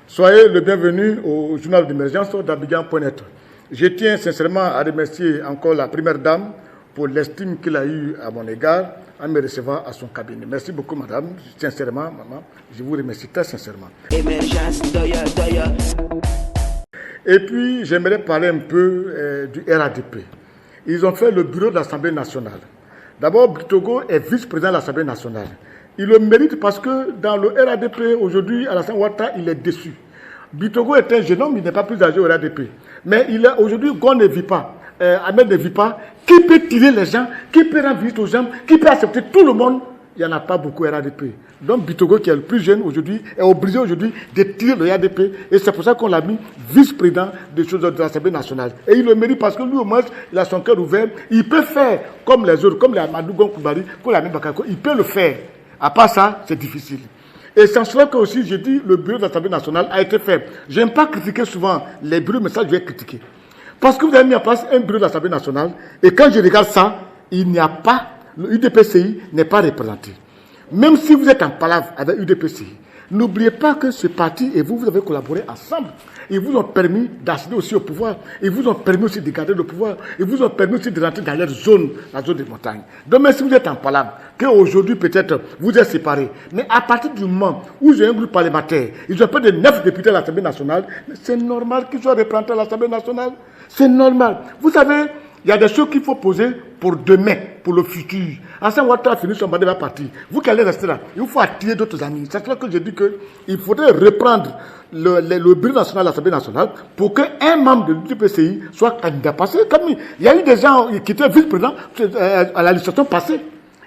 Soyez le bienvenu au journal d'émergence d'Abidjan.net. Je tiens sincèrement à remercier encore la première dame pour l'estime qu'il a eue à mon égard en me recevant à son cabinet. Merci beaucoup, madame. Sincèrement, maman, je vous remercie très sincèrement. Et puis, j'aimerais parler un peu du RADP. Ils ont fait le bureau de l'Assemblée nationale. D'abord, Bitogo est vice-président de l'Assemblée nationale. Il le mérite parce que dans le RADP, aujourd'hui, Alassane Ouattara, il est déçu. Bitogo est un jeune homme, il n'est pas plus âgé au RADP. Mais aujourd'hui, Gon ne vit pas. Ahmed ne vit pas. Qui peut tirer les gens? Qui peut rendre visite aux gens? Qui peut accepter tout le monde? Il n'y en a pas beaucoup au RADP. Donc Bitogo, qui est le plus jeune aujourd'hui, est obligé aujourd'hui de tirer le RADP. Et c'est pour ça qu'on l'a mis vice-président des choses de l'Assemblée nationale. Et il le mérite parce que lui, au moins, il a son cœur ouvert. Il peut faire comme les autres, comme les Amadou Gon Coulibaly, comme la Bakako. Il peut le faire. À part ça, c'est difficile. Et sans cela que aussi, j'ai dit, le bureau de l'Assemblée nationale a été fait. Je n'aime pas critiquer souvent les bureaux, mais ça, je vais critiquer. Parce que vous avez mis en place un bureau de l'Assemblée nationale, et quand je regarde ça, il n'y a pas, le UDPCI n'est pas représenté. Même si vous êtes en palabre avec UDPCI, n'oubliez pas que ce parti et vous avez collaboré ensemble. Ils vous ont permis d'accéder aussi au pouvoir. Ils vous ont permis aussi de garder le pouvoir. Ils vous ont permis aussi de rentrer dans leur zone, la zone des montagnes. Donc même si vous êtes en palabre, qu'aujourd'hui peut-être vous êtes séparés, mais à partir du moment où j'ai un groupe parlementaire, ils ont pas de 9 députés à l'Assemblée nationale, c'est normal qu'ils soient représentés à l'Assemblée nationale. C'est normal. Vous savez, il y a des choses qu'il faut poser pour demain, pour le futur. Alassane Ouattara a fini son mandat, va partir. Vous qui allez rester là, il faut attirer d'autres amis. C'est là que je dis qu'il faudrait reprendre le bureau national de l'Assemblée nationale pour qu'un membre de l'UDPCI soit candidat. Parce que comme il y a eu des gens qui étaient vice-présidents à la législature passée.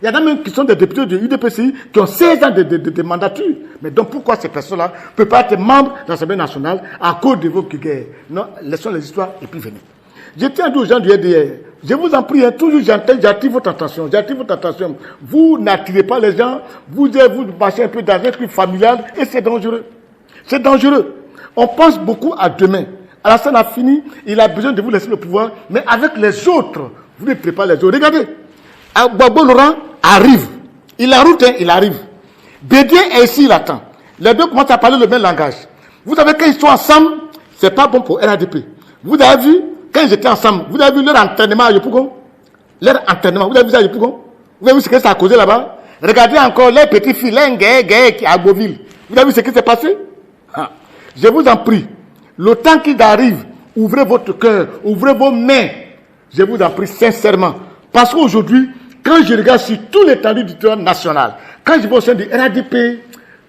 Il y en a même qui sont des députés de l'UDPCI qui ont 16 ans de mandature. Mais donc pourquoi ces personnes-là ne peuvent pas être membres de l'Assemblée nationale à cause de vos guerres? Non, laissons les histoires et puis venez. Je tiens à dire aux gens du RDR, je vous en prie, toujours j'attire votre attention, Vous n'attirez pas les gens, vous marchez un peu dans un truc familial et c'est dangereux. C'est dangereux. On pense beaucoup à demain. Alassane a fini, il a besoin de vous laisser le pouvoir, mais avec les autres, vous ne préparez pas les autres. Regardez, Gbagbo Laurent arrive. Il a route, il arrive. Bédié est ici, il attend. Les deux commencent à parler le même langage. Vous savez, quand ils sont ensemble, c'est pas bon pour RADP. Vous avez vu, quand ils étaient ensemble, vous avez vu leur entraînement à Yopougon? Leur entraînement, vous avez vu ça à Yopougon? Vous avez vu ce que ça a causé là-bas? Regardez encore les petites filles, qui à Beauville. Vous avez vu ce qui s'est passé? Je vous en prie, le temps qu'ils arrivent, ouvrez votre cœur, ouvrez vos mains. Je vous en prie sincèrement. Parce qu'aujourd'hui, quand je regarde sur tout l'étendue du territoire national, quand je vois au sein du RADP,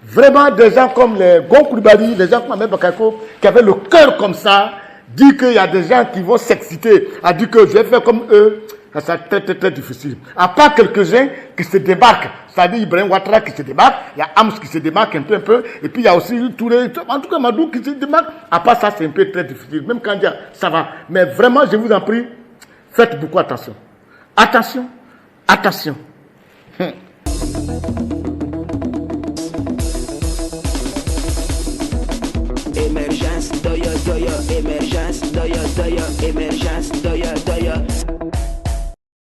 vraiment des gens comme les Gon Coulibaly, les gens comme Ahmed Bakako, qui avaient le cœur comme ça, dire qu'il y a des gens qui vont s'exciter, à dire que je vais faire comme eux, ça sera très très très difficile. À part quelques-uns qui se débarquent, c'est-à-dire Ibrahim Ouattara qui se débarque, il y a Ams qui se débarque un peu, et puis il y a aussi Touré, en tout cas Madou qui se débarque. À part ça, c'est un peu très difficile. Même quand il y a, ça va. Mais vraiment, je vous en prie, faites beaucoup attention. Attention, attention. Émergence, doya, émergence, doya, émergence, doya.